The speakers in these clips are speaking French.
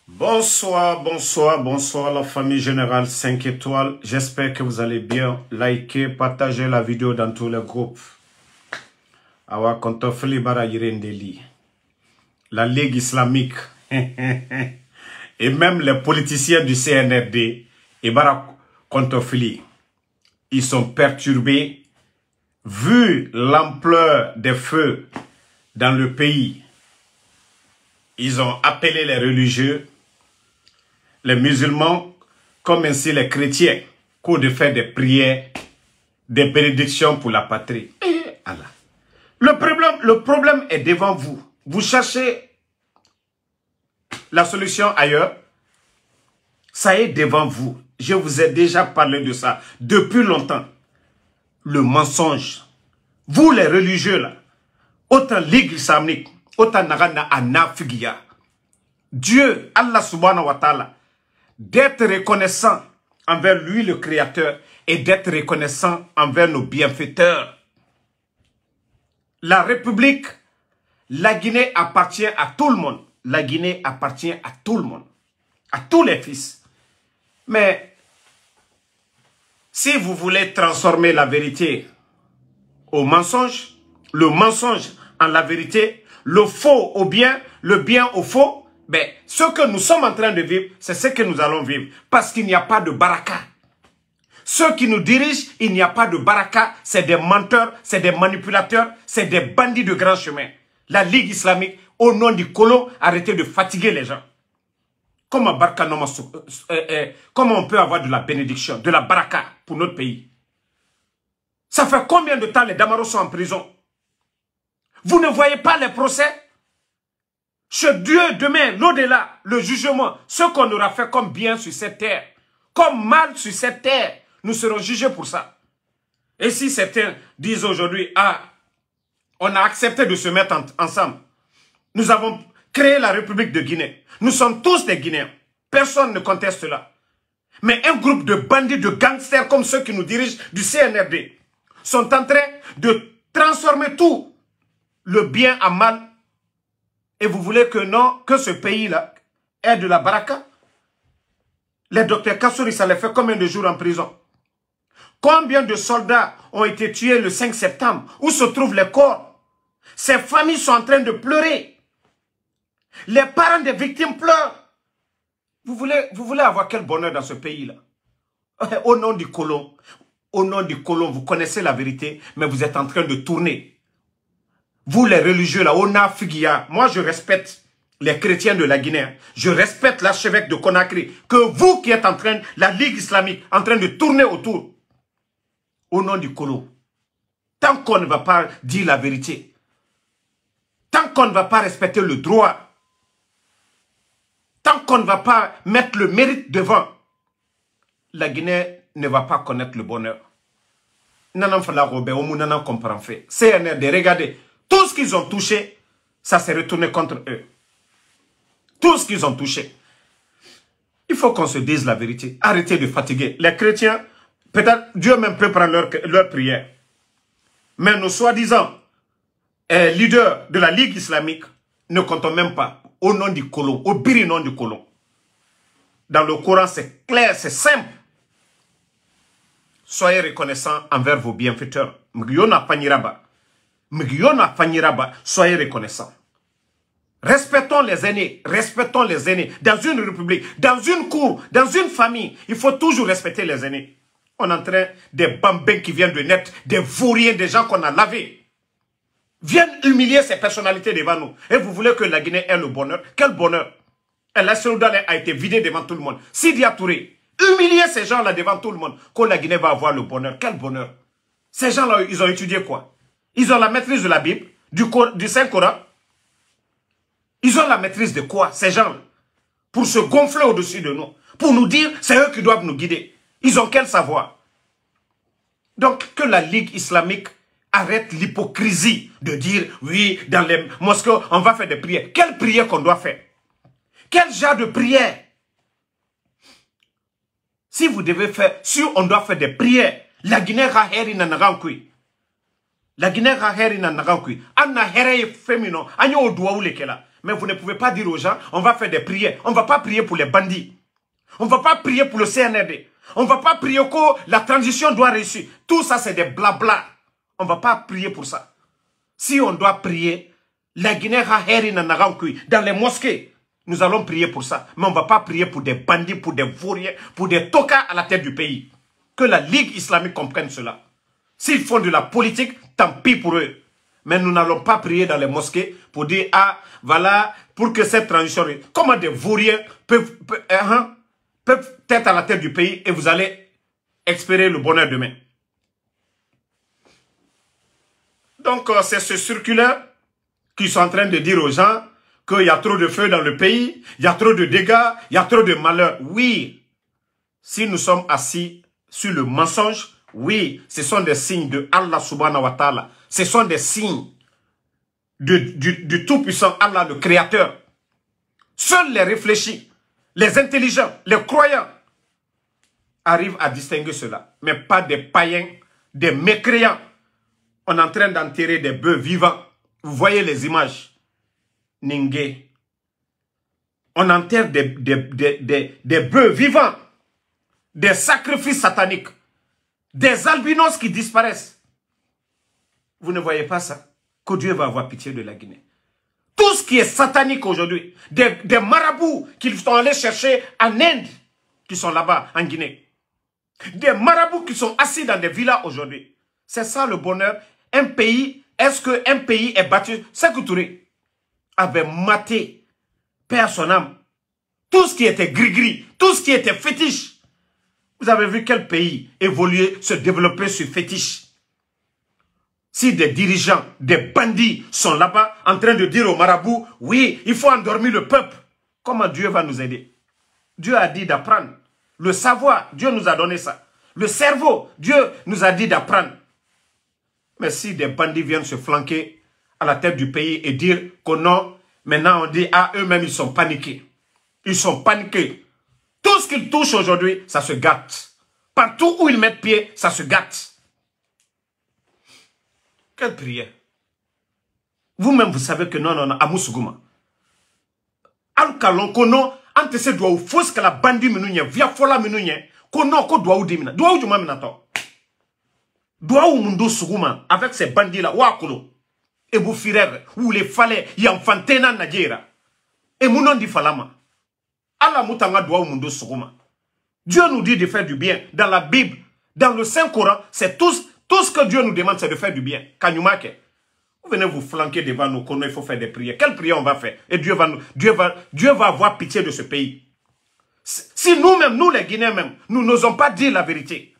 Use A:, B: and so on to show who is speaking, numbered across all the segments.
A: Bonsoir, bonsoir, bonsoir la famille générale 5 étoiles. J'espère que vous allez bien. Likez, partagez la vidéo dans tous les groupes. Awa Kontofli Bara Yirendeli. La Ligue islamique. Et même les politiciens du CNRD. Et Bara Kontofli. Ils sont perturbés. Vu l'ampleur des feux dans le pays. Ils ont appelé les religieux, les musulmans, comme ainsi les chrétiens, pour de faire des prières, des bénédictions pour la patrie. Et Allah. Le problème est devant vous. Vous cherchez la solution ailleurs. Ça est devant vous. Je vous ai déjà parlé de ça depuis longtemps. Le mensonge. Vous les religieux là, autant Ligue islamique, autant Nagana Anafigia. Dieu, Allah subhanahu wa ta'ala, d'être reconnaissant envers lui le créateur et d'être reconnaissant envers nos bienfaiteurs. La République, la Guinée appartient à tout le monde. La Guinée appartient à tout le monde. À tous les fils. Mais si vous voulez transformer la vérité au mensonge, le mensonge en la vérité, le faux au bien, le bien au faux, ben, ce que nous sommes en train de vivre, c'est ce que nous allons vivre. Parce qu'il n'y a pas de baraka. Ceux qui nous dirigent, il n'y a pas de baraka. C'est des menteurs, c'est des manipulateurs, c'est des bandits de grand chemin. La Ligue islamique, au nom du colon, arrêtez de fatiguer les gens. Comment on peut avoir de la bénédiction, de la baraka pour notre pays? Ça fait combien de temps les Damaros sont en prison? Vous ne voyez pas les procès? Chez Dieu, demain, l'au-delà, le jugement, ce qu'on aura fait comme bien sur cette terre, comme mal sur cette terre, nous serons jugés pour ça. Et si certains disent aujourd'hui, ah, on a accepté de se mettre ensemble, nous avons créé la République de Guinée, nous sommes tous des Guinéens, personne ne conteste cela. Mais un groupe de bandits, de gangsters comme ceux qui nous dirigent du CNRD, sont en train de transformer tout le bien en mal. Et vous voulez que non, que ce pays-là ait de la baraka? Les docteurs Kassouri, ça les fait combien de jours en prison? Combien de soldats ont été tués le 5 septembre? Où se trouvent les corps? Ces familles sont en train de pleurer. Les parents des victimes pleurent. Vous voulez avoir quel bonheur dans ce pays-là? Au nom du colon, vous connaissez la vérité, mais vous êtes en train de tourner. Vous les religieux là, Ona Figia, moi je respecte les chrétiens de la Guinée, je respecte l'archevêque de Conakry, que vous qui êtes en train, la Ligue islamique, en train de tourner autour, au nom du colon. Tant qu'on ne va pas dire la vérité, tant qu'on ne va pas respecter le droit, tant qu'on ne va pas mettre le mérite devant, la Guinée ne va pas connaître le bonheur. Nanan Fala Robé, Omu Nanan comprend fait. CNRD, regardez, tout ce qu'ils ont touché, ça s'est retourné contre eux. Tout ce qu'ils ont touché. Il faut qu'on se dise la vérité. Arrêtez de fatiguer. Les chrétiens, peut-être Dieu même peut prendre leur prière. Mais nos soi-disant leaders de la Ligue islamique ne comptent même pas au nom du colon, au biri nom du colon. Dans le Coran, c'est clair, c'est simple. Soyez reconnaissants envers vos bienfaiteurs. Mgiyona Fanyiraba. Mgiyona Fanyiraba, soyez reconnaissants. Respectons les aînés, respectons les aînés. Dans une république, dans une cour, dans une famille, il faut toujours respecter les aînés. On est en train des bambins qui viennent de naître, des vauriens, des gens qu'on a lavés. Viennent humilier ces personnalités devant nous. Et vous voulez que la Guinée ait le bonheur? Quel bonheur? Et la Sénégal a été vidée devant tout le monde. Sidi Touré, humilier ces gens-là devant tout le monde, que la Guinée va avoir le bonheur. Quel bonheur? Ces gens-là, ils ont étudié quoi? Ils ont la maîtrise de la Bible, du Saint-Coran. Ils ont la maîtrise de quoi, ces gens-là? Pour se gonfler au-dessus de nous. Pour nous dire, c'est eux qui doivent nous guider. Ils ont quel savoir? Donc, que la Ligue islamique arrête l'hypocrisie de dire, oui, dans les mosquées, on va faire des prières. Quelle prière qu'on doit faire? Quel genre de prière? Si vous devez faire, si on doit faire des prières, la Guinée raheri na nagankui. La Guinée raheri na nagankui. Anna hereye féminin, anyo odoua ou lekela. Mais vous ne pouvez pas dire aux gens, on va faire des prières. On ne va pas prier pour les bandits. On ne va pas prier pour le CNRD. On ne va pas prier que la transition doit réussir. Tout ça, c'est des blabla. On ne va pas prier pour ça. Si on doit prier, la Guinée dans les mosquées, nous allons prier pour ça. Mais on ne va pas prier pour des bandits, pour des vauriens, pour des tokas à la tête du pays. Que la Ligue islamique comprenne cela. S'ils font de la politique, tant pis pour eux. Mais nous n'allons pas prier dans les mosquées pour dire, ah, voilà, pour que cette transition... Comment des vauriens peuvent être à la tête du pays et vous allez espérer le bonheur demain. Donc, c'est ce circulaire qui sont en train de dire aux gens qu'il y a trop de feu dans le pays, il y a trop de dégâts, il y a trop de malheurs. Oui, si nous sommes assis sur le mensonge, oui, ce sont des signes de Allah subhanahu wa ta'ala. Ce sont des signes du tout-puissant Allah, le Créateur. Seuls les réfléchis, les intelligents, les croyants arrivent à distinguer cela. Mais pas des païens, des mécréants. On est en train d'enterrer des bœufs vivants. Vous voyez les images. Ningué. On enterre des bœufs vivants. Des sacrifices sataniques. Des albinos qui disparaissent. Vous ne voyez pas ça? Que Dieu va avoir pitié de la Guinée. Tout ce qui est satanique aujourd'hui, des marabouts qu'ils sont allés chercher en Inde, qui sont là-bas en Guinée. Des marabouts qui sont assis dans des villas aujourd'hui. C'est ça le bonheur. Un pays, est-ce qu'un pays est battu? Sékou Touré avait maté, père son âme, tout ce qui était gris-gris, tout ce qui était fétiche. Vous avez vu quel pays évoluer, se développer sur fétiche? Si des dirigeants, des bandits sont là-bas en train de dire aux marabouts, oui, il faut endormir le peuple. Comment Dieu va nous aider? Dieu a dit d'apprendre. Le savoir, Dieu nous a donné ça. Le cerveau, Dieu nous a dit d'apprendre. Mais si des bandits viennent se flanquer à la tête du pays et dire que non, maintenant on dit, ah, eux-mêmes ils sont paniqués. Ils sont paniqués. Tout ce qu'ils touchent aujourd'hui, ça se gâte. Partout où ils mettent pied, ça se gâte. Quelle prière. Vous-même, vous savez que non, Amoussougouma. Al-Kalon, kono, antese doit ou fausse que la bandi minouye, via fola minouye, kono, ko doit ou dimina. Doit ou du maminato. Doit ou mundo sougouma, avec ces bandits-là, wakolo. Et vous firez, ou les fallait, yamfantena nadjera. Et mounon di falama. Allah moutanga doit ou mundo sougouma. Dieu nous dit de faire du bien. Dans la Bible, dans le Saint-Coran, c'est tout ce que Dieu nous demande, c'est de faire du bien. Kanyumake. Vous venez vous flanquer devant nous, qu'on il faut faire des prières. Quelle prière on va faire? Et Dieu va avoir pitié de ce pays. Si nous-mêmes, nous les Guinéens même, nous n'osons pas dire la vérité.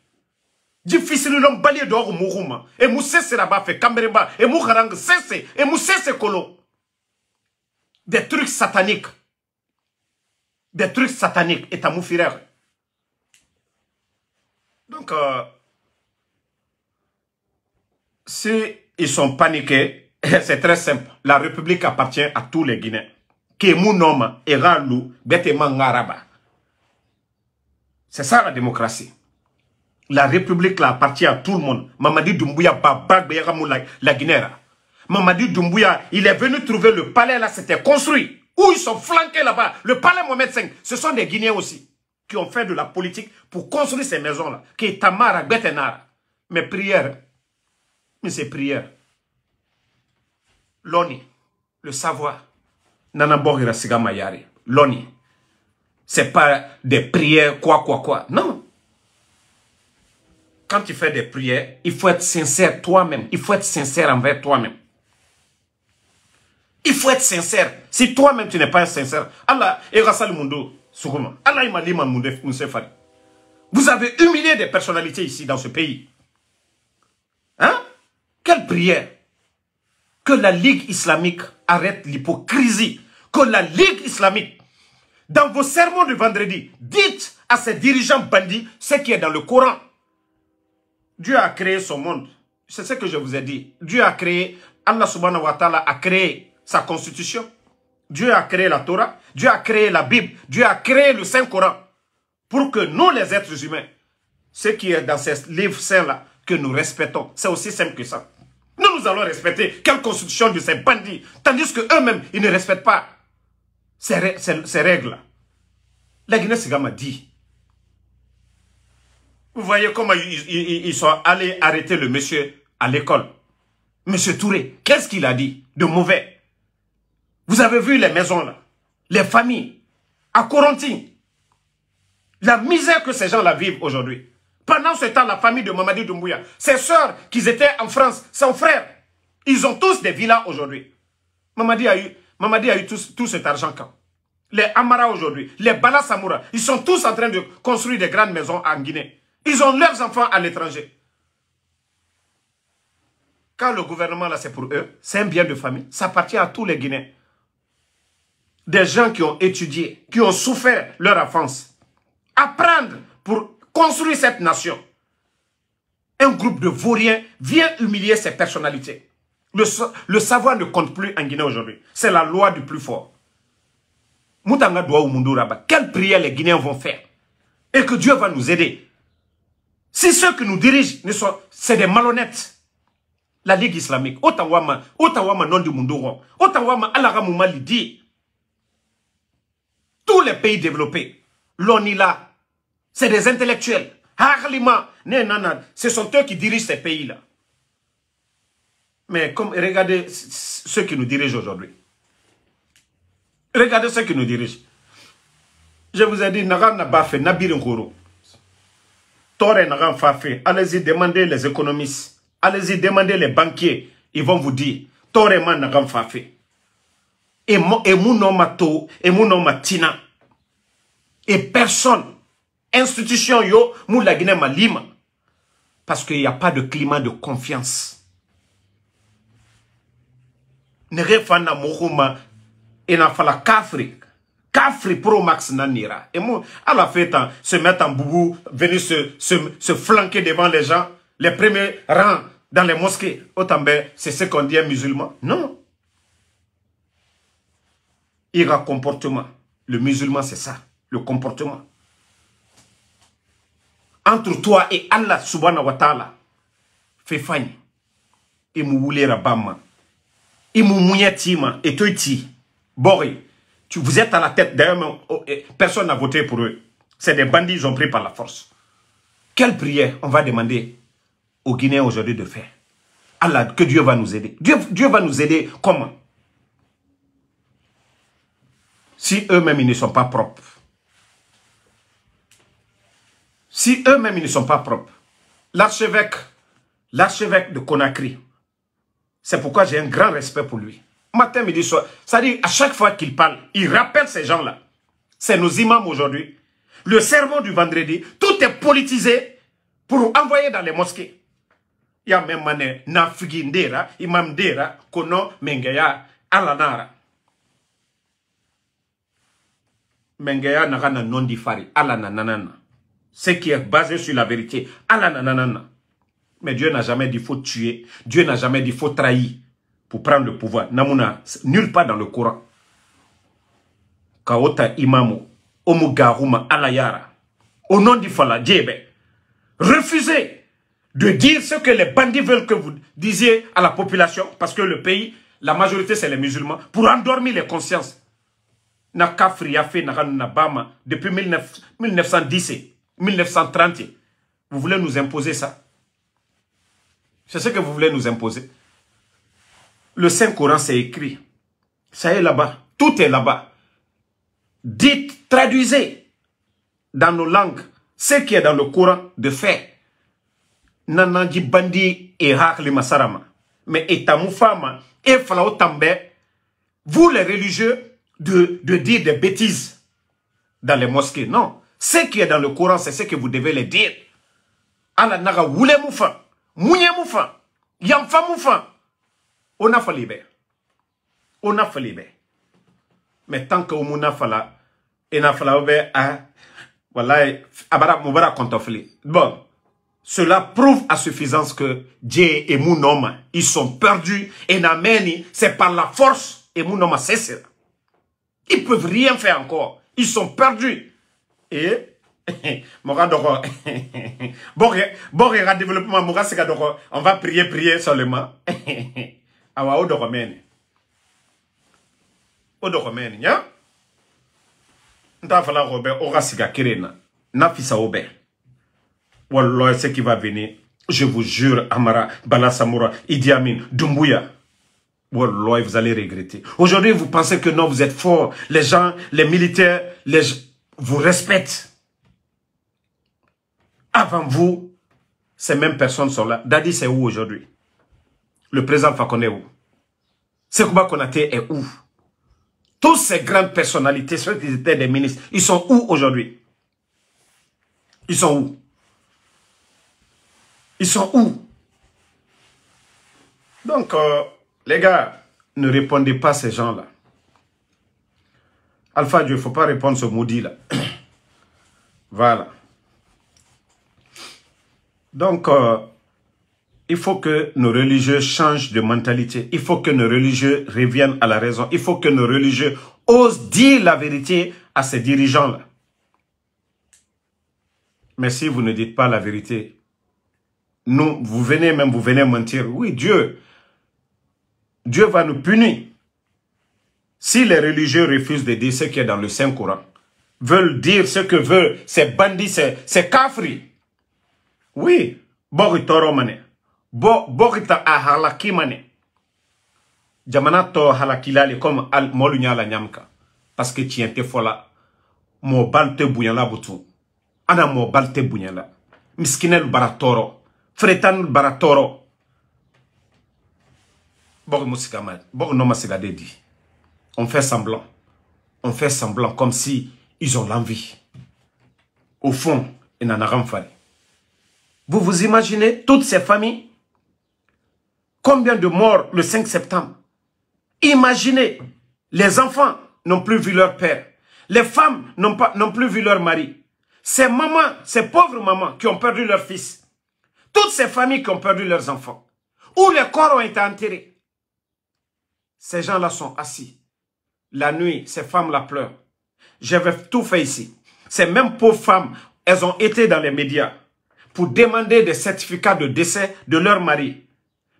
A: Difficile l'homme balier dehors Mourouma. Et Moussé là-bas fait Kambereba. Et Mouharang cesse. Et Moussé Kolo. Des trucs sataniques. Des trucs sataniques. Et Tamoufirère. Donc, si ils sont paniqués, c'est très simple. La République appartient à tous les Guinéens. Kemounom, Eralou, Betemangaraba. C'est ça la démocratie. La République là appartient à tout le monde. Mamadi Doumbouya, la Guinée. Mamadi Doumbouya, il est venu trouver le palais là, c'était construit. Où ils sont flanqués là-bas. Le palais Mohamed V, ce sont des Guinéens aussi. Qui ont fait de la politique pour construire ces maisons-là. Qui est Tamara, Betenara. Mais prière. Mais c'est prière. L'oni. Le savoir. Nanabori Rasiga Mayari. L'oni. C'est pas des prières, quoi. Non. Quand tu fais des prières, il faut être sincère toi-même. Il faut être sincère envers toi-même. Il faut être sincère. Si toi-même tu n'es pas sincère, Allah et Rassal Mundo. Allah vous avez humilié des personnalités ici dans ce pays. Hein? Quelle prière? Que la Ligue islamique arrête l'hypocrisie. Que la Ligue islamique, dans vos sermons de vendredi, dites à ces dirigeants bandits ce qui est dans le Coran. Dieu a créé son monde. C'est ce que je vous ai dit. Dieu a créé, Allah subhanahu wa ta'ala a créé sa constitution. Dieu a créé la Torah, Dieu a créé la Bible, Dieu a créé le Saint-Coran pour que nous, les êtres humains, ce qui est dans ces livres saints-là, que nous respectons. C'est aussi simple que ça. Nous allons respecter quelle constitution de ces bandits, tandis qu'eux-mêmes, ils ne respectent pas. ces règles. La Guinée-Séga m'a dit. Vous voyez comment ils sont allés arrêter le monsieur à l'école. Monsieur Touré, qu'est-ce qu'il a dit de mauvais? Vous avez vu les maisons là, les familles, à Corentin. La misère que ces gens-là vivent aujourd'hui. Pendant ce temps, la famille de Mamadi Doumbouya, ses sœurs qui étaient en France, son frère, ils ont tous des villas aujourd'hui. Mamadi a eu tout cet argent quand? Les Amara aujourd'hui, les Bala Samoura, ils sont tous en train de construire des grandes maisons en Guinée. Ils ont leurs enfants à l'étranger. Quand le gouvernement là c'est pour eux, c'est un bien de famille, ça appartient à tous les Guinéens. Des gens qui ont étudié, qui ont souffert leur enfance. Apprendre pour construire cette nation. Un groupe de vauriens vient humilier ces personnalités. Le savoir ne compte plus en Guinée aujourd'hui. C'est la loi du plus fort. Moutanga Douaou Munduraba, quelle prière les Guinéens vont faire? Et que Dieu va nous aider. Si ceux qui nous dirigent, c'est des malhonnêtes. La Ligue islamique, Otawama non du Munduro, Otawama Alaramouma Lidi. Tous les pays développés, l'ONILA, c'est des intellectuels. Harlima, ce sont eux qui dirigent ces pays-là. Mais comme regardez ceux qui nous dirigent aujourd'hui. Regardez ceux qui nous dirigent. Je vous ai dit, Naran n'a pas fait, Nabir Nkoro. Tore Naran Fafé. Allez-y, demandez les économistes. Allez-y, demandez les banquiers. Ils vont vous dire, Tore Man Naran Fafé. Et mon nom mato, et mon nom matina. Et personne, institution yo, mou la Guinée ma lima. Parce qu'il n'y a pas de climat de confiance. Nerefana Mohouma. Et n'a fallu Kafri Pro Max Nanira. Et moi, à la fête, se mettre en boubou, venir se flanquer devant les gens, les premiers rangs dans les mosquées. Autant c'est ce qu'on dit un musulman. Non. Il y a un comportement. Le musulman, c'est ça. Le comportement. Entre toi et Allah subhanahu wa ta'ala, fais fagne. Et mou voulez rabama. Et mou mouyatima. Et toi, Bori, vous êtes à la tête, d'ailleurs, personne n'a voté pour eux. C'est des bandits, ils ont pris par la force. Quelle prière on va demander aux Guinéens aujourd'hui de faire? Allah, que Dieu va nous aider. Dieu va nous aider comment? Si eux-mêmes, ils ne sont pas propres. Si eux-mêmes, ils ne sont pas propres. L'archevêque de Conakry, c'est pourquoi j'ai un grand respect pour lui. Matin, midi, soir. C'est-à-dire, à chaque fois qu'il parle, il rappelle ces gens-là. C'est nos imams aujourd'hui. Le sermon du vendredi, tout est politisé pour envoyer dans les mosquées. Il y a même mané, Nafigi Ndera, Imam Ndera, Kono, Mengeya, Alanara. Mengeya Nagana non difari, Alananana. Ce qui est basé sur la vérité, Alananana. Mais Dieu n'a jamais dit faut tuer. Dieu n'a jamais dit faut trahir. Pour prendre le pouvoir. Namuna, nulle part dans le Coran. Kaota imamu, omugaruma alayara. Au nom du Fala, Djebe. Refusez de dire ce que les bandits veulent que vous disiez à la population. Parce que le pays, la majorité c'est les musulmans. Pour endormir les consciences. Nakafri Yafé Nabama depuis 1910, 1930. Vous voulez nous imposer ça? C'est ce que vous voulez nous imposer. Le Saint-Coran, c'est écrit. Ça est là-bas. Tout est là-bas. Dites, traduisez dans nos langues ce qui est dans le Coran de faire. Nananji bandi et hakli masarama. Mais etamufama et falao tambe. Vous les religieux de dire des bêtises dans les mosquées. Non. Ce qui est dans le Coran, c'est ce que vous devez les dire. Allah naga wule moufa. Mouye moufa. Yamfa moufa. On a fallu bien. On a fallu bien. Mais tant que on a fallu, il a fallu bien, voilà, abara moubara kontofli. Bon, cela prouve à suffisance que Dieu et mon homme, ils sont perdus et n'amènent, c'est par la force et mon homme c'est ça. Ils peuvent rien faire encore. Ils sont perdus. Et bon, développement, on va prier seulement. Awa Odoromene. Odoromene, ya? Nta fala Robert, ora siga kirena. Na fisa Robert. Wallah, ce qui va venir, je vous jure, Amara, Bala Samoura, Idi Amin, Doumbouya. Wallah, vous allez regretter. Aujourd'hui, vous pensez que non, vous êtes forts. Les gens, les militaires, vous respectent. Avant vous, ces mêmes personnes sont là. Dadi, c'est où aujourd'hui? Le président Fakonde est où? Sekouba Konaté est où? Toutes ces grandes personnalités, ceux qui étaient des ministres, ils sont où aujourd'hui? Ils sont où? Ils sont où? Donc, les gars, ne répondez pas à ces gens-là. Alpha Dieu, il ne faut pas répondre ce maudit-là. Voilà. Donc, il faut que nos religieux changent de mentalité. Il faut que nos religieux reviennent à la raison. Il faut que nos religieux osent dire la vérité à ces dirigeants-là. Mais si vous ne dites pas la vérité, vous venez mentir. Oui, Dieu va nous punir. Si les religieux refusent de dire ce qui est dans le Saint-Coran, veulent dire ce que veulent ces bandits, ces kafris. Oui, Boritoro mane. Borita a halaki mane. Jamana to halakilali comme al molunya la nyamka. Parce que tu es fola. Mo balte bouyan butu. Ana mo balte bouyan Miskinel baratoro. Fretan baratoro. Bor musika mal. Bor no masika dedi. On fait semblant. On fait semblant comme si ils ont l'envie. Au fond, ils n'en ont rien fait. Vous vous imaginez toutes ces familles? Combien de morts le 5 septembre? Imaginez, les enfants n'ont plus vu leur père. Les femmes n'ont plus vu leur mari. Ces mamans, ces pauvres mamans qui ont perdu leur fils. Toutes ces familles qui ont perdu leurs enfants. Où les corps ont été enterrés. Ces gens-là sont assis. La nuit, ces femmes-là pleurent. J'avais tout fait ici. Ces mêmes pauvres femmes, elles ont été dans les médias pour demander des certificats de décès de leur mari.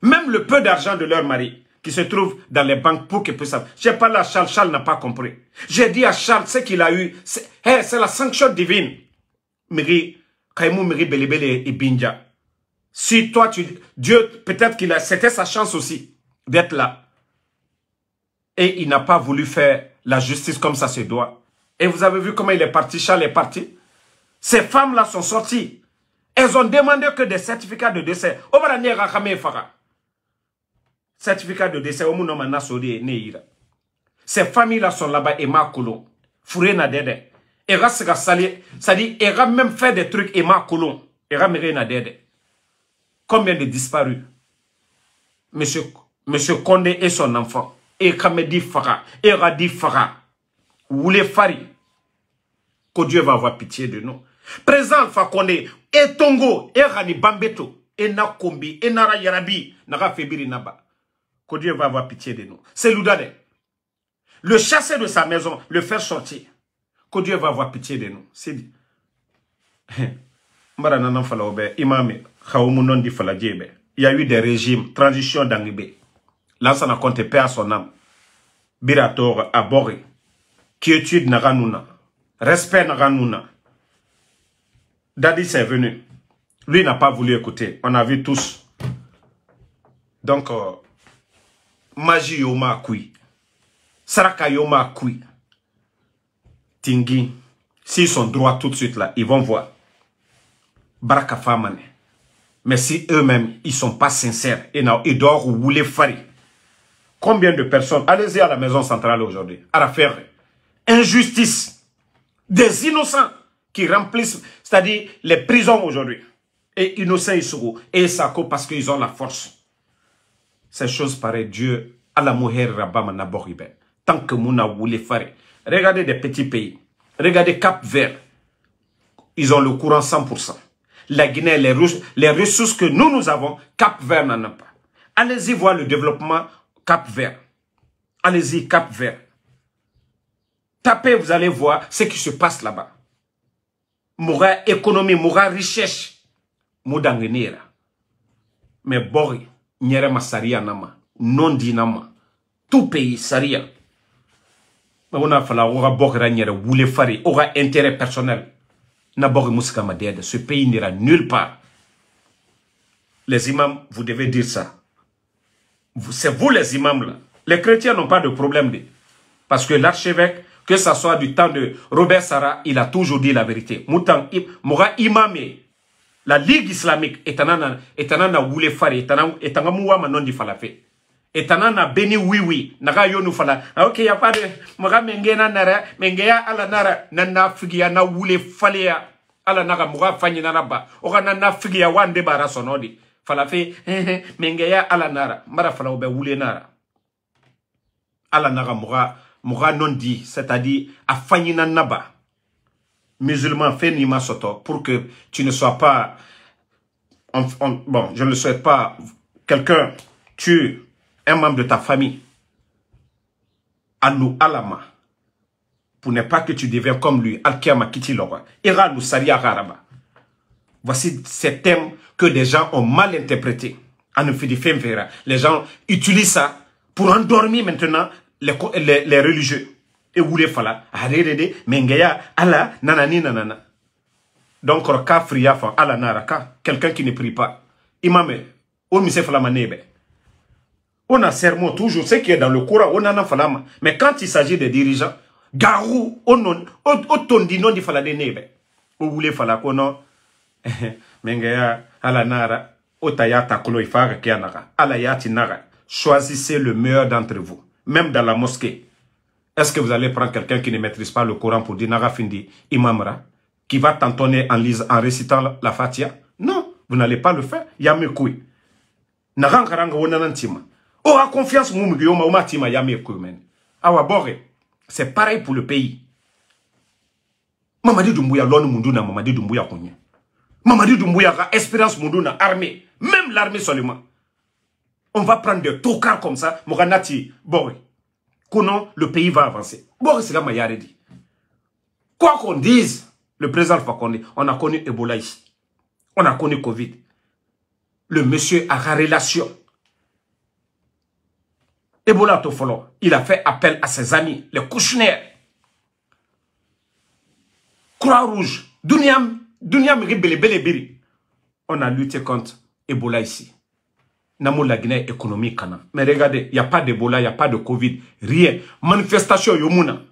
A: Même le peu d'argent de leur mari qui se trouve dans les banques pour qu'ils puissent savoir. J'ai parlé à Charles, Charles n'a pas compris. J'ai dit à Charles ce qu'il a eu, c'est la sanction divine. Miri, Kaimou Miri Belebele et Binja. Si toi, Dieu, peut-être c'était sa chance aussi d'être là. Et il n'a pas voulu faire la justice comme ça se doit. Et vous avez vu comment il est parti, Charles est parti. Ces femmes-là sont sorties. Elles ont demandé que des certificats de décès. Certificat de décès. Ces familles-là sont là-bas et Makolo. Fouré na dede. Et Rassega Sali, ça dit, et même fait des trucs et Makolo. Et Ramere na dede. Combien de disparus? Monsieur Condé et son enfant. Et Kamedi Farah. Et Radi Farah. Oulé Fari. Que Dieu va avoir pitié de nous. Président Fakonde, et Tongo, et Rani Bambeto, et Nakombi, et Nara Yarabi, Nara Febiri Naba. Que Dieu va avoir pitié de nous. C'est Loudade. Le chasser de sa maison, le faire sortir. Que Dieu va avoir pitié de nous. C'est dit. Il y a eu des régimes, transition d'Angibé. Là, ça n'a compté pas à son âme. Birator, Abori. Quiétude Naranuna. Respect Naranuna. Dadis est venu. Lui n'a pas voulu écouter. On a vu tous. Donc, Magie Yoma Kui. Saraka Yoma Kui. Tingi. S'ils sont droits tout de suite là, ils vont voir. Baraka Famane. Mais si eux-mêmes, ils ne sont pas sincères, ils doivent rouler Fari. Combien de personnes, allez-y à la maison centrale aujourd'hui, à la faire injustice. Des innocents qui remplissent, c'est-à-dire les prisons aujourd'hui. Et innocents Issourou et Sako parce qu'ils ont la force. Ces choses pareilles, Dieu, à la mujer rabama naboribe. Tant que Mouna voulait faire. Regardez des petits pays. Regardez Cap-Vert. Ils ont le courant 100%. La Guinée, les ressources que nous avons, Cap-Vert n'en a pas. Allez-y voir le développement Cap-Vert. Allez-y, Cap-Vert. Tapez, vous allez voir ce qui se passe là-bas. Moura économie, moura richesse. Moudangenera. Mais Bori, Nyerema Saria Nama, non dinama. Tout pays, Saria. On a fallu aura bokra voulait faire aura intérêt personnel. Na bokra muskama de ce pays n'ira nulle part. Les imams, vous devez dire ça. C'est vous les imams là. Les chrétiens n'ont pas de problème. Parce que l'archevêque, que ce soit du temps de Robert Sarah, il a toujours dit la vérité. Moutan, Moura imamé. La Ligue islamique est un voulait faire, est un mouama non di falafé. Et tanana beni oui naga yonu fala ok y a pas de maga mengena nara mengeya ala nara nana figiya na wule falea ala naga muga fanyi naraba oga nana figiya wande bara sonodi fala fe mengeya ala nara mara fala obe wule nara ala naga muga non dit, c'est-à-dire a fanyi naba musulman fait ni masoto pour que tu ne sois pas bon je ne le souhaite pas quelqu'un tue un membre de ta famille, Anou Alama, pour ne pas que tu deviens comme lui, Al-Kiyama Kitilora, Ira nous Saria Garaba. Voici ces thèmes que des gens ont mal interprétés. Les gens utilisent ça pour endormir maintenant les religieux. Et vous les fala, arrêtez, mengeya, ala, nanani, nanana. Donc, Roka, Friafa, ala, naraka, quelqu'un qui ne prie pas. Imame, o mise falamanebe. On a serment toujours, ce qui est dans le Coran, on en a falama. Mais quand il s'agit des dirigeants, garou, on dit non, il fallait des neve. Vous voulez faire kono, mengeya, ala nara, otaya takolo ifara kianara, ala yati nara. Choisissez le meilleur d'entre vous, même dans la mosquée. Est-ce que vous allez prendre quelqu'un qui ne maîtrise pas le Coran pour dire nara findi imamra, qui va t'entonner en récitant la Fatia? Non, vous n'allez pas le faire. Yamekoui. Naran karanga wonanantima. Oh, a confiance, c'est pareil pour le pays. Mamadi Doumbouya, l'on munduna, Mamadi Doumbouya konye. Mamadi Doumbouya, espérance munduna, armée. Même l'armée seulement. On va prendre des tocards comme ça, Moranati, Boré. Konon, le pays va avancer. Boré, c'est là, Mayaredi. Quoi qu'on dise, le président Alpha Condé, on a connu Ebola ici. On a connu Covid. Le monsieur a la relation. Ebola Tofolo, il a fait appel à ses amis, les Kouchner, Croix-Rouge, Duniam Belebiri. On a lutté contre Ebola ici. Namou la Guinée économique. Mais regardez, il n'y a pas d'Ebola, il n'y a pas de Covid, rien. Manifestation Yomuna.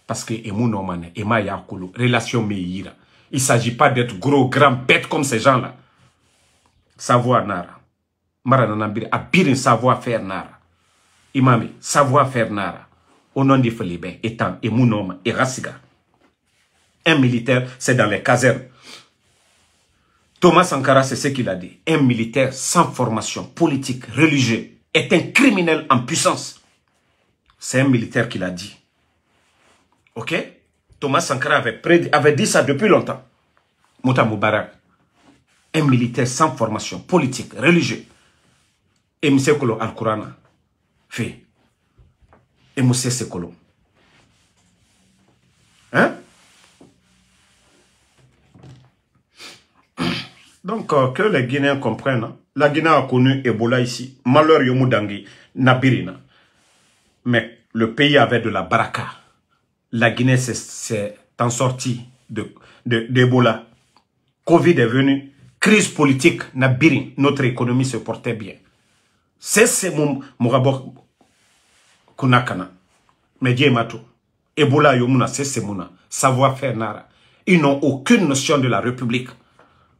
A: Parce que Emouna Mane, Ema Yakulu, relation Meira. Il ne s'agit pas d'être gros, grand, bête comme ces gens-là. Savoir Nara. Marananabiri, Abirin savoir-faire Nara. Imami, savoir-faire Nara, au nom des Félibé, étant et Mounoma et Rassiga. Un militaire, c'est dans les casernes. Thomas Sankara, c'est ce qu'il a dit. Un militaire sans formation politique, religieuse, est un criminel en puissance. C'est un militaire qui l'a dit. Ok? Thomas Sankara avait dit ça depuis longtemps. Mouta Moubarak. Un militaire sans formation politique, religieuse. Et M. Kolo Al-Kourana. Fait. Et Moussé Sekolo. Hein? Donc, que les Guinéens comprennent, hein? La Guinée a connu Ebola ici. Malheur Yomoudangi, Nabirina. Mais le pays avait de la baraka. La Guinée s'est en sortie d'Ebola. Covid est venu. Crise politique, Nabirin. Notre économie se portait bien. C'est mon rabord kunakana. Mais Dieu m'a tout. Ebola yomuna, c'est mouna. Savoir-faire nara. Ils n'ont aucune notion de la République.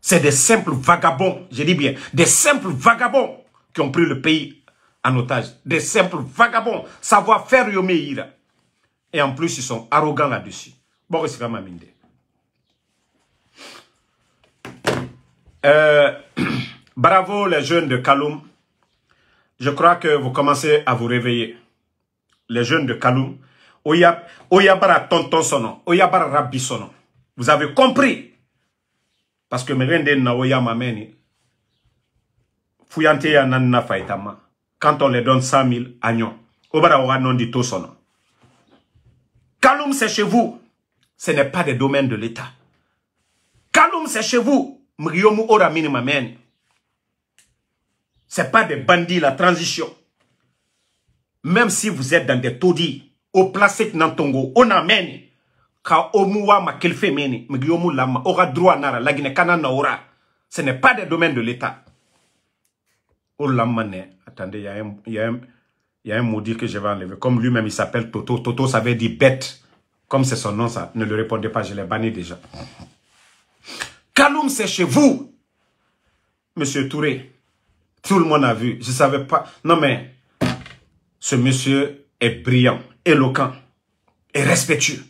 A: C'est des simples vagabonds, je dis bien, des simples vagabonds qui ont pris le pays en otage. Des simples vagabonds. Savoir-faire yomeira. Et en plus, ils sont arrogants là-dessus. Bon, c'est vraiment minde. Bravo les jeunes de Kaloum. Je crois que vous commencez à vous réveiller. Les jeunes de Kaloum. Oyabara tonton sono. Oyabara rabbi sono. Vous avez compris. Parce que Merende na oya mameni. Fuyante ya nanna faitama. Quand on les donne 100 000 agnon. Obara oga non di to sono. Kaloum c'est chez vous. Ce n'est pas des domaines de l'État. Kaloum c'est chez vous. Mriomu ora minima meni. Ce n'est pas des bandits, la transition. Même si vous êtes dans des taudis, au plastique nantongo, on amène. Ka omuwa ma kelfe meni, mgiomu lama, aura droit nara, lagine kana naura. Ce n'est pas des domaines de l'État. Oh lamane, attendez, il y a un maudit que je vais enlever. Comme lui-même, il s'appelle Toto. Toto, ça veut dire bête. Comme c'est son nom, ça. Ne le répondez pas, je l'ai banni déjà. Kaloum, c'est chez vous. Monsieur Touré. Tout le monde a vu. Je ne savais pas. Non, mais ce monsieur est brillant, éloquent et respectueux.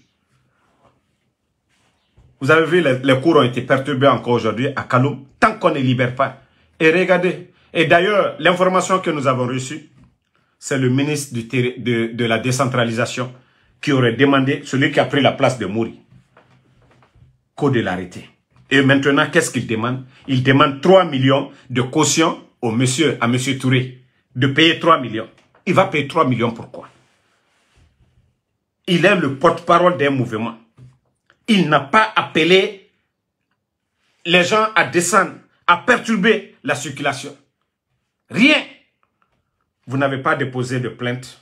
A: Vous avez vu, les cours ont été perturbés encore aujourd'hui à Kaloum, tant qu'on ne libère pas. Et regardez. Et d'ailleurs, l'information que nous avons reçue, c'est le ministre de la décentralisation qui aurait demandé, celui qui a pris la place de Mouri, qu'au de l'arrêter. Et maintenant, qu'est-ce qu'il demande? Il demande 3 millions de caution à monsieur Touré, de payer 3 millions. Il va payer 3 millions pourquoi? Il est le porte-parole d'un mouvement. Il n'a pas appelé les gens à descendre, à perturber la circulation. Rien. Vous n'avez pas déposé de plainte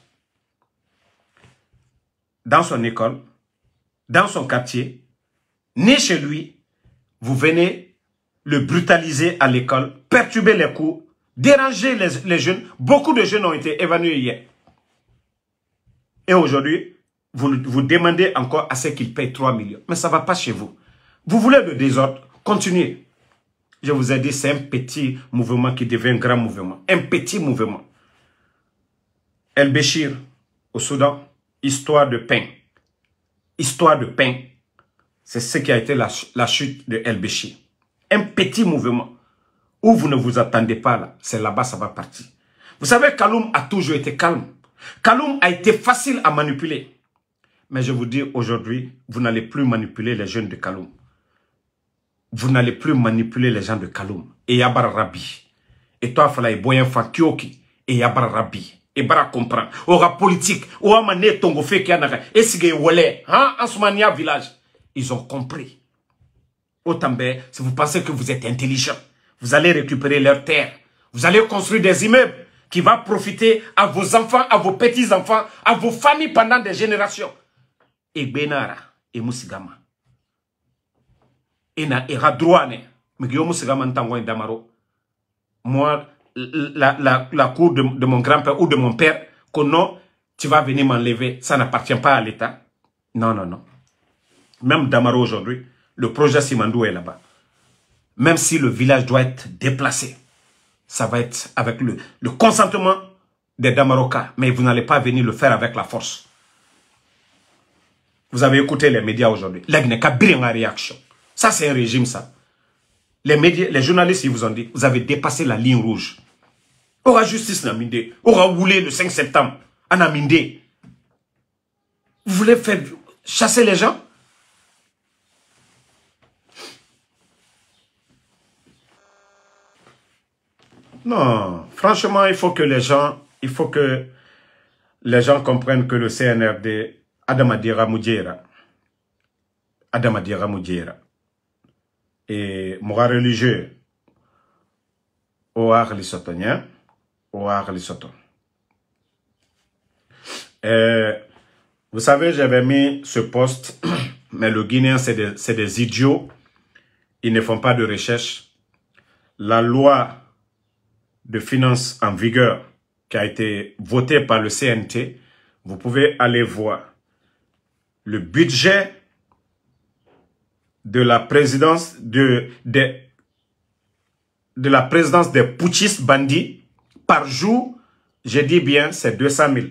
A: dans son école, dans son quartier, ni chez lui. Vous venez le brutaliser à l'école, perturber les cours, déranger les jeunes. Beaucoup de jeunes ont été évanouis hier. Et aujourd'hui, vous demandez encore à ce qu'il paye 3 millions. Mais ça ne va pas chez vous. Vous voulez le désordre? Continuez. Je vous ai dit, c'est un petit mouvement qui devient un grand mouvement. Un petit mouvement. El Béchir, au Soudan, histoire de pain. Histoire de pain. C'est ce qui a été la chute de El Béchir. Un petit mouvement. Où vous ne vous attendez pas là. C'est là-bas, ça va partir. Vous savez, Kaloum a toujours été calme. Kaloum a été facile à manipuler. Mais je vous dis aujourd'hui, vous n'allez plus manipuler les jeunes de Kaloum. Vous n'allez plus manipuler les gens de Kaloum. Et Yabar Rabi. Et toi, Falaï Boyen Fakioki. Et Yabar Rabi. Et Bara comprend. Aura politique. Aura mané tongo fait qui a naga. Et sige wole. Hein, en Soumania village. Ils ont compris. Otambé, si vous pensez que vous êtes intelligent, vous allez récupérer leurs terres. Vous allez construire des immeubles qui vont profiter à vos enfants, à vos petits-enfants, à vos familles pendant des générations. Et Benara, et Moussigama. Et na Eradrouane, Migyo Moussigama Ntangoy Damaro. Moi, la cour de mon grand-père ou de mon père, que non, tu vas venir m'enlever, ça n'appartient pas à l'État. Non, non, non. Même Damaro aujourd'hui, le projet Simandou est là-bas. Même si le village doit être déplacé, ça va être avec le consentement des Damarokas. Mais vous n'allez pas venir le faire avec la force. Vous avez écouté les médias aujourd'hui. Là, il n'y a qu'à bien en réaction. Ça, c'est un régime, ça. Les médias, les journalistes, ils vous ont dit, vous avez dépassé la ligne rouge. Aura justice Namindé. Aura roulé le 5 septembre à Namindé. Vous voulez faire chasser les gens? Non, franchement, il faut que les gens comprennent que le CNRD, Adamadira Moudjera, et Moura religieux, Oar Lissotonien, Oar Lissoton. Vous savez, j'avais mis ce poste, mais le Guinéen, c'est des idiots. Ils ne font pas de recherche. La loi de finances en vigueur qui a été votée par le CNT, vous pouvez aller voir le budget de la présidence de la présidence des putschistes bandits par jour. Je dis bien, c'est 200 000.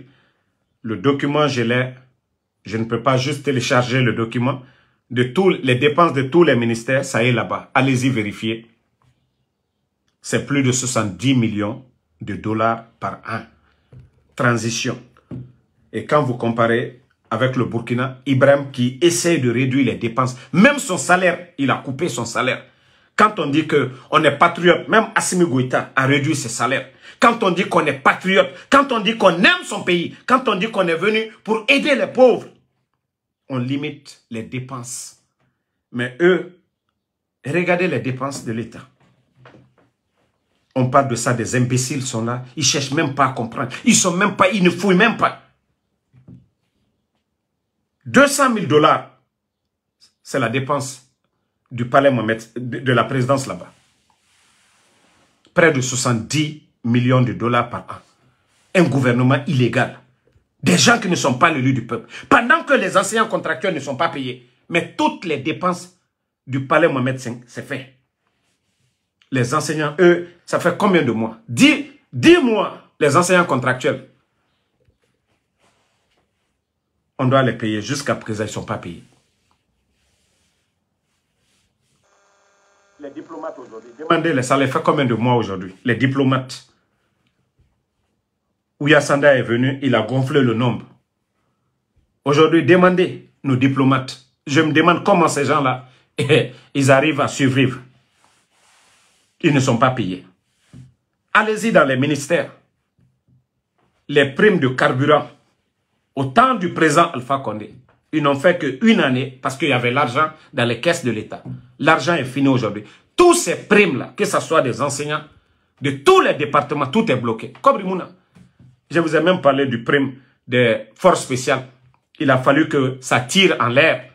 A: Le document, je ne peux pas juste télécharger le document de tous les dépenses de tous les ministères, ça est là-bas. Allez-y vérifier. C'est plus de 70 millions de dollars par an. Transition. Et quand vous comparez avec le Burkina, Ibrahim qui essaie de réduire les dépenses, même son salaire, il a coupé son salaire. Quand on dit qu'on est patriote, même Assimi Goïta a réduit ses salaires. Quand on dit qu'on est patriote, quand on dit qu'on aime son pays, quand on dit qu'on est venu pour aider les pauvres, on limite les dépenses. Mais eux, regardez les dépenses de l'État. On parle de ça, des imbéciles sont là. Ils ne cherchent même pas à comprendre. Ils ne fouillent même pas. 200 000 $, c'est la dépense du palais Mohamed, de la présidence là-bas. Près de 70 millions de $ par an. Un gouvernement illégal. Des gens qui ne sont pas l'élus du peuple. Pendant que les enseignants contractuels ne sont pas payés. Mais toutes les dépenses du palais Mohamed V, c'est fait. Les enseignants, eux, ça fait combien de mois? 10 mois, les enseignants contractuels. On doit les payer. Jusqu'à présent, ils ne sont pas payés. Les diplomates aujourd'hui, demandez les salaires, fait combien de mois aujourd'hui? Les diplomates. Ouya Sanda est venu, il a gonflé le nombre. Aujourd'hui, demandez nos diplomates. Je me demande comment ces gens-là, ils arrivent à survivre. Ils ne sont pas payés. Allez-y dans les ministères. Les primes de carburant. Au temps du président Alpha Condé, ils n'ont fait qu'une année parce qu'il y avait l'argent dans les caisses de l'État. L'argent est fini aujourd'hui. Tous ces primes-là, que ce soit des enseignants, de tous les départements, tout est bloqué. Comme Rimouna. Je vous ai même parlé du prime des forces spéciales. Il a fallu que ça tire en l'air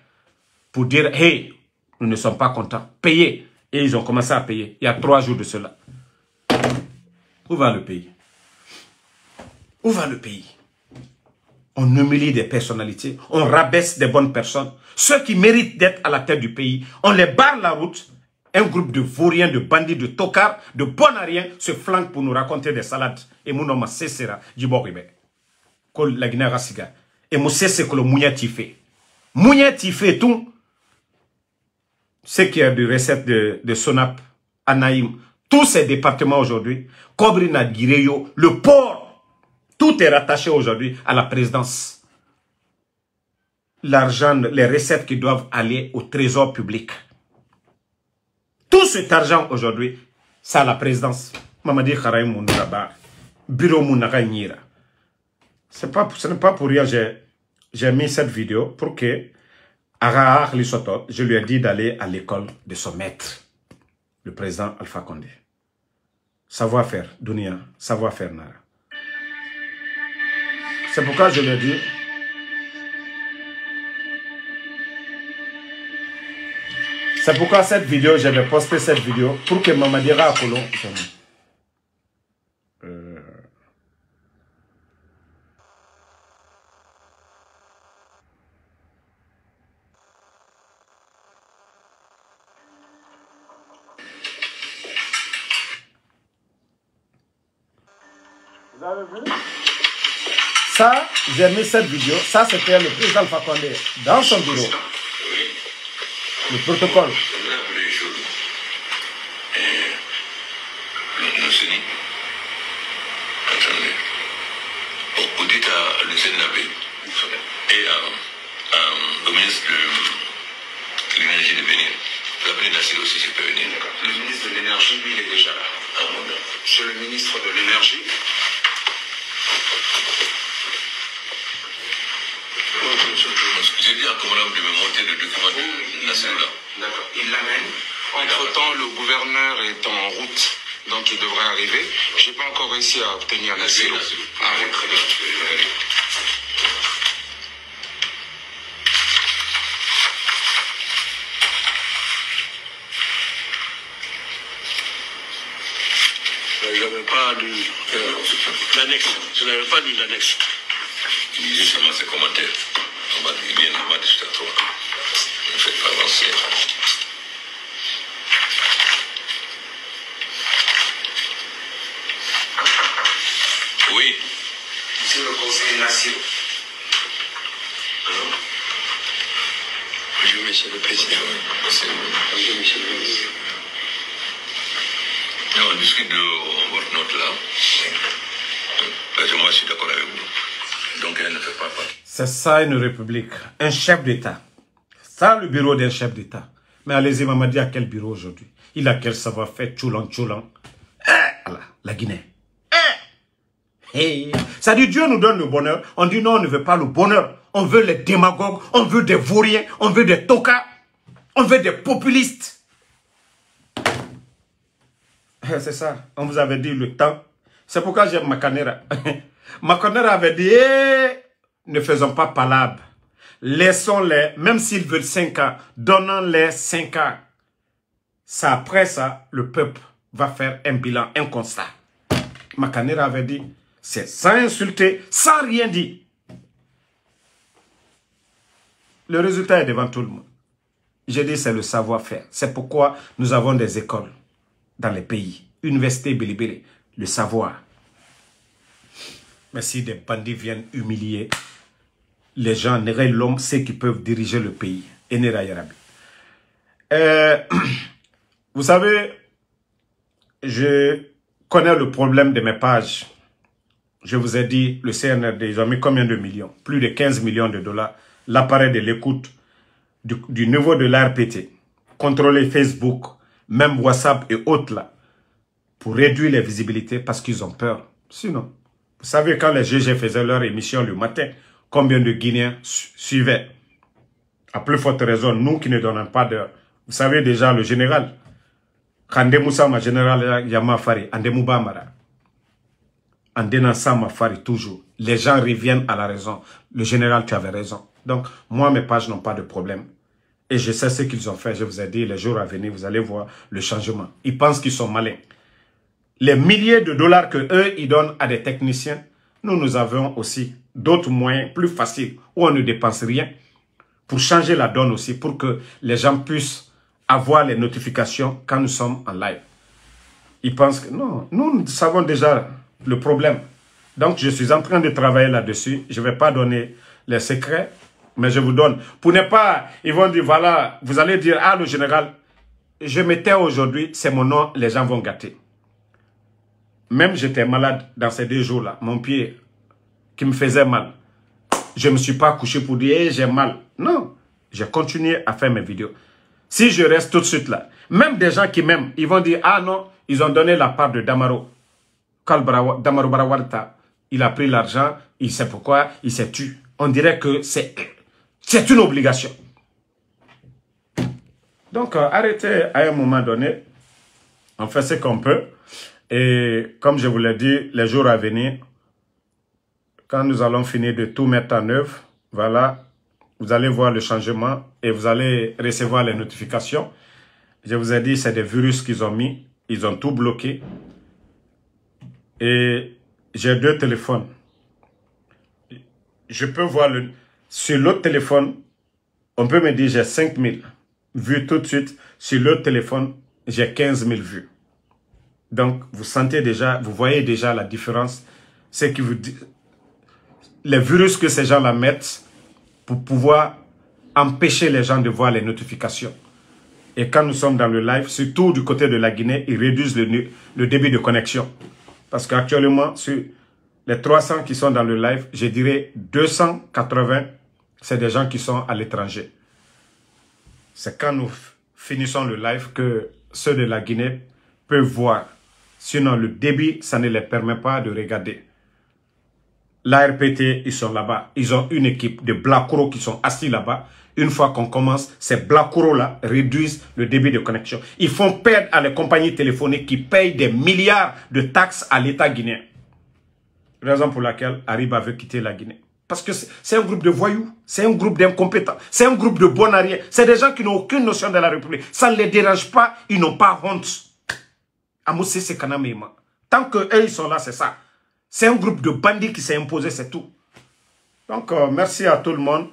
A: pour dire, hey, nous ne sommes pas contents. Payez. Et ils ont commencé à payer. Il y a 3 jours de cela. Où va le pays? Où va le pays? On humilie des personnalités. On rabaisse des bonnes personnes. Ceux qui méritent d'être à la tête du pays, on les barre la route. Un groupe de vauriens, de bandits, de tocards, de bonariens se flanquent pour nous raconter des salades. Et mon nom c'est Djiboribe. Kol la Guinée Rassiga. Et mon c'est que le Mounia Tifé. Mounia Tifé tout. Ce qui est de recette de Sonap, Anaïm. Tous ces départements aujourd'hui. Kobrina Gireyo, le port. Tout est rattaché aujourd'hui à la présidence. L'argent, les recettes qui doivent aller au trésor public. Tout cet argent aujourd'hui, c'est à la présidence. Mamadi Kharaï Mounaba, Bureau Mounaka Nira. Ce n'est pas pour rien que j'ai mis cette vidéo pour que Arahar Lissoto, je lui ai dit d'aller à l'école de son maître, le président Alpha Condé. Savoir-faire, Dunia, savoir-faire Nara. C'est pourquoi je lui ai dit, c'est pourquoi cette vidéo, je vais poster cette vidéo pour que Mamadira Apollo. Vous avez vu? Ça, j'ai mis cette vidéo. Ça, c'était le président Alpha Condé dans son bureau. Le protocole.
B: Vous dites à Lucien Nabé et au ministre de l'énergie de venir. Vous appelez Nassir aussi, s'il peut venir.
C: Le ministre de l'énergie, lui, il est déjà là. Monsieur le ministre de l'énergie.
B: J'ai dit à Komala de me monter le document de Nassir là.
C: D'accord. Il l'amène. Entre-temps, le gouverneur est en route. Donc il devrait arriver. Je n'ai pas encore réussi à obtenir Nassir. Ah oui, très bien.
B: Je n'avais pas lu l'annexe. Je n'avais pas lu l'annexe. Il disait seulement ses commentaires. On va dire bien, on va discuter à toi. Ne faites pas avancer. Oui.
C: Monsieur le conseiller Nassir.
B: Bonjour, monsieur le président. Bonjour, monsieur le ministre. On discute de votre note là. Moi, je suis d'accord avec vous. Donc, elle ne fait pas partie.
A: C'est ça une république. Un chef d'État. Ça, le bureau d'un chef d'État. Mais allez-y, Mamadi, à quel bureau aujourd'hui? Il a quel savoir-faire? Tchoulan. La Guinée. Hey. Ça dit Dieu nous donne le bonheur. On dit non, on ne veut pas le bonheur. On veut les démagogues, on veut des vauriens, on veut des tokas, on veut des populistes. C'est ça. On vous avait dit le temps. C'est pourquoi j'aime Makanera. Makanera avait dit, ne faisons pas palabre. Laissons-les, même s'ils veulent 5 ans, donnons-les 5 ans. Ça, après ça, le peuple va faire un bilan, un constat. Makanera avait dit, c'est sans insulter, sans rien dire. Le résultat est devant tout le monde. J'ai dit, c'est le savoir-faire. C'est pourquoi nous avons des écoles dans les pays. Université Bilibili, le savoir. Mais si des bandits viennent humilier les gens, l'homme, c'est qui peuvent diriger le pays. Vous savez, je connais le problème de mes pages. Je vous ai dit, le CNRD, ils ont mis combien de millions? Plus de 15 millions de dollars. L'appareil de l'écoute du niveau de l'ARPT. Contrôler Facebook, même WhatsApp et autres là. Pour réduire les visibilités parce qu'ils ont peur. Sinon, vous savez quand les GG faisaient leur émission le matin, combien de Guinéens suivaient? À plus forte raison, nous qui ne donnons pas d'heure. Vous savez déjà le général. Kande Moussa, ma général Yama Fari, Ande Mouba Mara. Ande Nassama Fari, toujours. Les gens reviennent à la raison. Le général, tu avais raison. Donc, moi, mes pages n'ont pas de problème. Et je sais ce qu'ils ont fait. Je vous ai dit, les jours à venir, vous allez voir le changement. Ils pensent qu'ils sont malins. Les milliers de dollars que eux ils donnent à des techniciens, nous avons aussi d'autres moyens plus faciles où on ne dépense rien pour changer la donne aussi, pour que les gens puissent avoir les notifications quand nous sommes en live. Ils pensent que non, nous savons déjà le problème. Donc je suis en train de travailler là-dessus. Je ne vais pas donner les secrets, mais je vous donne. Pour ne pas, ils vont dire, voilà, vous allez dire, ah le général, je m'étais aujourd'hui, c'est mon nom, les gens vont gâter. Même j'étais malade dans ces 2 jours-là, mon pied qui me faisait mal. Je ne me suis pas couché pour dire, hey, j'ai mal. Non, j'ai continué à faire mes vidéos. Si je reste tout de suite là, même des gens qui m'aiment, ils vont dire, ah non, ils ont donné la part de Damaro. Damaro Barawarta, il a pris l'argent, il sait pourquoi, il s'est tué. On dirait que c'est une obligation. Donc, arrêtez à un moment donné, on fait ce qu'on peut. Et comme je vous l'ai dit, les jours à venir, quand nous allons finir de tout mettre en œuvre, voilà, vous allez voir le changement et vous allez recevoir les notifications. Je vous ai dit, c'est des virus qu'ils ont mis, ils ont tout bloqué. Et j'ai 2 téléphones. Je peux voir sur l'autre téléphone, on peut me dire j'ai 5000 vues tout de suite. Sur l'autre téléphone, j'ai 15 000 vues. Donc, vous sentez déjà, vous voyez déjà la différence. C'est que les virus que ces gens-là mettent pour pouvoir empêcher les gens de voir les notifications. Et quand nous sommes dans le live, surtout du côté de la Guinée, ils réduisent le débit de connexion. Parce qu'actuellement, sur les 300 qui sont dans le live, je dirais 280, c'est des gens qui sont à l'étranger. C'est quand nous finissons le live que ceux de la Guinée peuvent voir. Sinon, le débit, ça ne les permet pas de regarder. L'ARPT, ils sont là-bas. Ils ont une équipe de Blacuro qui sont assis là-bas. Une fois qu'on commence, ces Blacuro-là réduisent le débit de connexion. Ils font perdre à les compagnies téléphoniques qui payent des milliards de taxes à l'État guinéen. Raison pour laquelle Ariba veut quitter la Guinée. Parce que c'est un groupe de voyous, c'est un groupe d'incompétents, c'est un groupe de bonariens. C'est des gens qui n'ont aucune notion de la République. Ça ne les dérange pas, ils n'ont pas honte. Tant qu'eux, ils sont là, c'est ça. C'est un groupe de bandits qui s'est imposé, c'est tout. Donc, merci à tout le monde.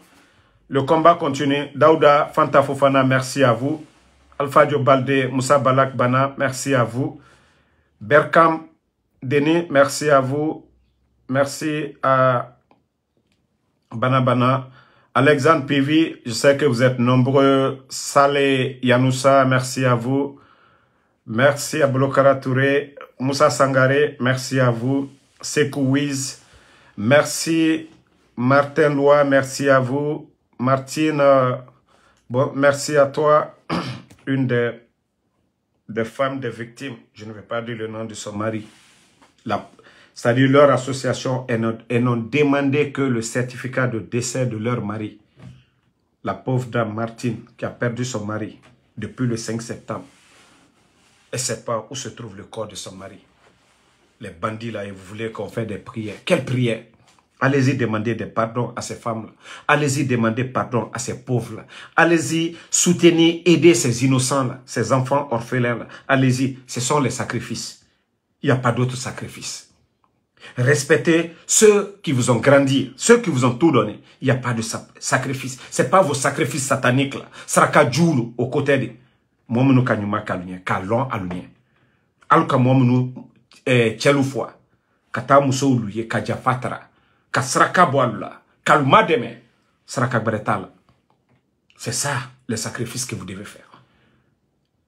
A: Le combat continue. Daouda Fanta Fofana, merci à vous. Alpha Dio Balde, Moussa Balak Bana, merci à vous. Berkam Denis, merci à vous. Merci à Bana Bana. Alexandre Pivi, je sais que vous êtes nombreux. Saleh Yanoussa, merci à vous. Merci à Blokara Touré. Moussa Sangare, merci à vous. Sekou Wiz, merci. Martin Loa, merci à vous. Martine, bon, merci à toi. Une des femmes des victimes, je ne vais pas dire le nom de son mari. C'est-à-dire leur association, elles n'ont demandé que le certificat de décès de leur mari. La pauvre dame Martine qui a perdu son mari depuis le 5 septembre. Elle ne sait pas où se trouve le corps de son mari. Les bandits là, ils voulaient qu'on fasse des prières. Quelles prières? Allez-y demander des pardons à ces femmes-là. Allez-y demander pardon à ces pauvres-là. Allez-y soutenir, aider ces innocents-là, ces enfants orphelins-là. Allez-y, ce sont les sacrifices. Il n'y a pas d'autres sacrifices. Respectez ceux qui vous ont grandi, ceux qui vous ont tout donné. Il n'y a pas de sacrifice. Ce n'est pas vos sacrifices sataniques-là. Saraka Djoulou, aux côtés de Momunu Kanyuma Kalunye, Kalon Alunye. Aluka Momunu Tcheloufwa, Kata Mousso Uluye, Kadja Fatara. Ka saraka boalula, kaluma deme, saraka bretala. C'est ça le sacrifice que vous devez faire.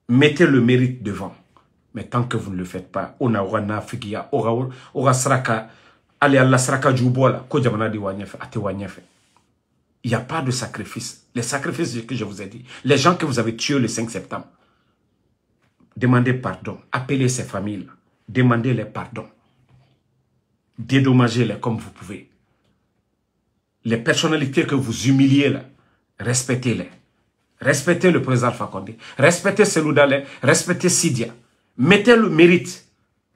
A: Mettez le mérite devant. Mais tant que vous ne le faites pas, on a wana figia, ora saraka, allez à la saraka djoubola, ko jamana di wanyefe, ate wanyefe. Il n'y a pas de sacrifice. Les sacrifices que je vous ai dit, les gens que vous avez tués le 5 septembre, demandez pardon, appelez ces familles, demandez les pardons. Dédommagez-les comme vous pouvez. Les personnalités que vous humiliez là, respectez-les. Respectez le président Alpha Condé. Respectez Selou Dalein. Respectez Sidia. Mettez le mérite.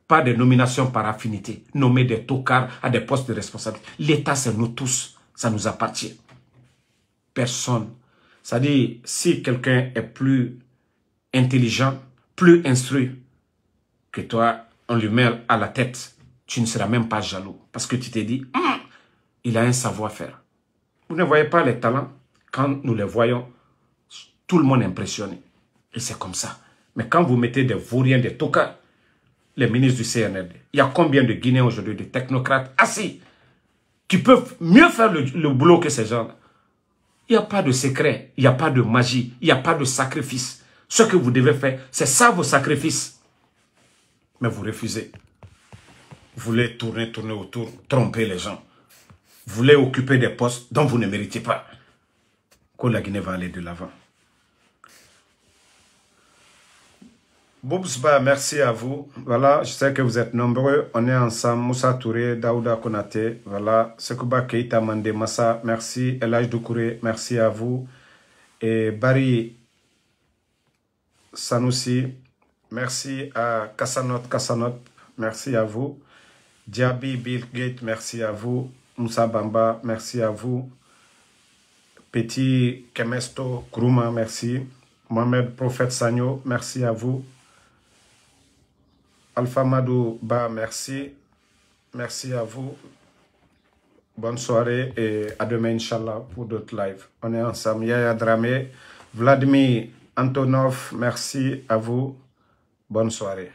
A: Pas des nominations par affinité. Nommez des tocards à des postes de responsabilité. L'État, c'est nous tous. Ça nous appartient. Personne. C'est-à-dire, si quelqu'un est plus intelligent, plus instruit que toi, on lui met à la tête, tu ne seras même pas jaloux. Parce que tu t'es dit, il a un savoir-faire. Vous ne voyez pas les talents. Quand nous les voyons, tout le monde est impressionné. Et c'est comme ça. Mais quand vous mettez des vauriens, des tocards, les ministres du CNRD, il y a combien de Guinéens aujourd'hui, de technocrates assis, qui peuvent mieux faire le boulot que ces gens-là. Il n'y a pas de secret, il n'y a pas de magie, il n'y a pas de sacrifice. Ce que vous devez faire, c'est ça vos sacrifices. Mais vous refusez. Vous voulez tourner autour, tromper les gens. Vous voulez occuper des postes dont vous ne méritez pas. Que la Guinée va aller de l'avant. Boubsba, merci à vous. Voilà, je sais que vous êtes nombreux. On est ensemble. Moussa Touré, Daouda Konate. Voilà, Sekouba Keita Mande Massa, merci. Elaj Doukouré, merci à vous. Et Barry Sanoussi, merci à Kassanot, merci à vous. Diaby Bill Gates, merci à vous. Moussa Bamba, merci à vous. Petit Kemesto Krouma, merci. Mohamed Prophète Sagno, merci à vous. Alpha Madou Ba, merci. Merci à vous. Bonne soirée et à demain, Inch'Allah, pour d'autres lives. On est ensemble. Yaya Dramé, Vladimir Antonov, merci à vous. Bonne soirée.